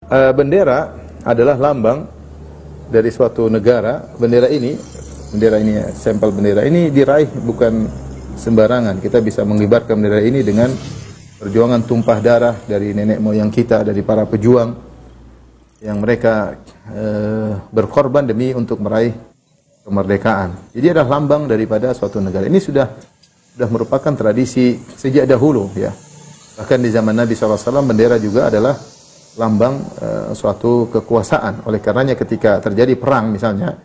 bendera adalah lambang dari suatu negara. Bendera ini sampel bendera ini diraih bukan sembarangan. Kita bisa mengibarkan bendera ini dengan perjuangan tumpah darah dari nenek moyang kita, dari para pejuang yang mereka berkorban demi untuk meraih kemerdekaan. Jadi adalah lambang daripada suatu negara. Ini sudah merupakan tradisi sejak dahulu, ya. Bahkan di zaman Nabi SAW bendera juga adalah lambang suatu kekuasaan. Oleh karenanya ketika terjadi perang misalnya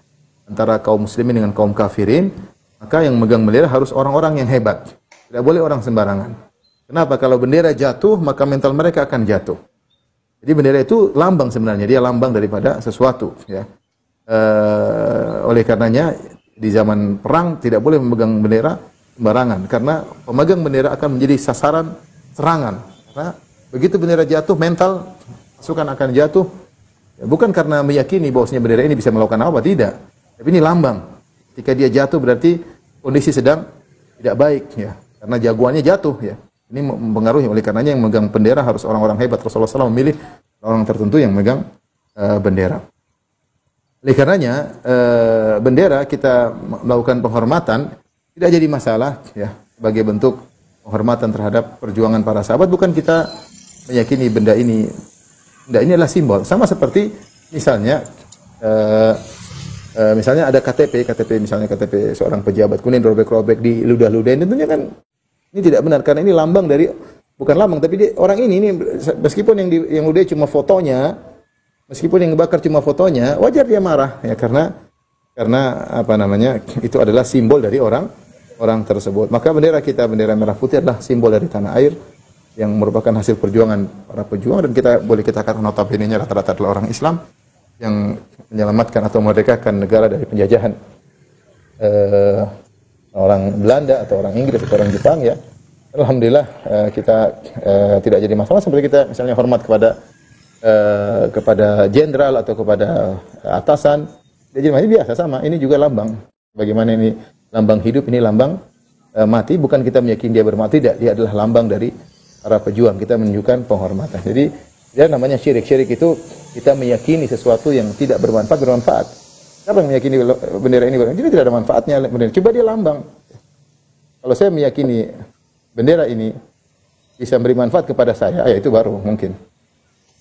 antara kaum muslimin dengan kaum kafirin, maka yang megang bendera harus orang-orang yang hebat. Tidak boleh orang sembarangan. Kenapa? Kalau bendera jatuh, maka mental mereka akan jatuh. Jadi bendera itu lambang sebenarnya, dia lambang daripada sesuatu, ya. Oleh karenanya di zaman perang tidak boleh memegang bendera sembarangan, karena pemegang bendera akan menjadi sasaran serangan. Karena begitu bendera jatuh, mental pasukan akan jatuh. Ya, bukan karena meyakini bahwasanya bendera ini bisa melakukan apa, tidak. Tapi ini lambang. Ketika dia jatuh berarti kondisi sedang tidak baik, ya. Karena jagoannya jatuh, ya. Ini mempengaruhi. Oleh karenanya yang memegang bendera harus orang-orang hebat. Rasulullah SAW memilih orang tertentu yang memegang bendera. Oleh karenanya bendera kita melakukan penghormatan tidak jadi masalah, ya, sebagai bentuk penghormatan terhadap perjuangan para sahabat. Bukan kita meyakini benda ini adalah simbol. Sama seperti misalnya misalnya ada KTP misalnya KTP seorang pejabat, kemudian robek-robek di ludah-ludahin, tentunya kan ini tidak benar, karena ini lambang dari, bukan lambang, tapi dia, orang ini meskipun yang ludah cuma fotonya, meskipun yang bakar cuma fotonya, wajar dia marah, ya, karena apa namanya, itu adalah simbol dari orang tersebut. Maka bendera kita, bendera merah putih adalah simbol dari tanah air yang merupakan hasil perjuangan para pejuang, dan kita boleh kita katakan notabene-nya rata-rata adalah orang Islam yang menyelamatkan atau memerdekakan negara dari penjajahan orang Belanda atau orang Inggris atau orang Jepang, ya. Alhamdulillah kita tidak jadi masalah. Seperti kita misalnya hormat kepada jenderal atau kepada atasan, jadi ini biasa, sama. Ini juga lambang. Bagaimana ini lambang hidup, ini lambang mati. Bukan kita meyakini dia bermati, tidak. Dia adalah lambang dari para pejuang. Kita menunjukkan penghormatan. Jadi dia namanya syirik. Syirik itu kita meyakini sesuatu yang tidak bermanfaat. Siapa yang meyakini bendera ini bermanfaat? Jadi tidak ada manfaatnya. Coba dia lambang. Kalau saya meyakini bendera ini bisa memberi manfaat kepada saya, ya itu baru mungkin.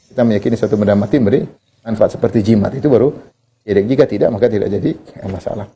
Kita meyakini suatu benda mati memberi manfaat seperti jimat, itu baru syirik. Jika tidak, maka tidak jadi masalah.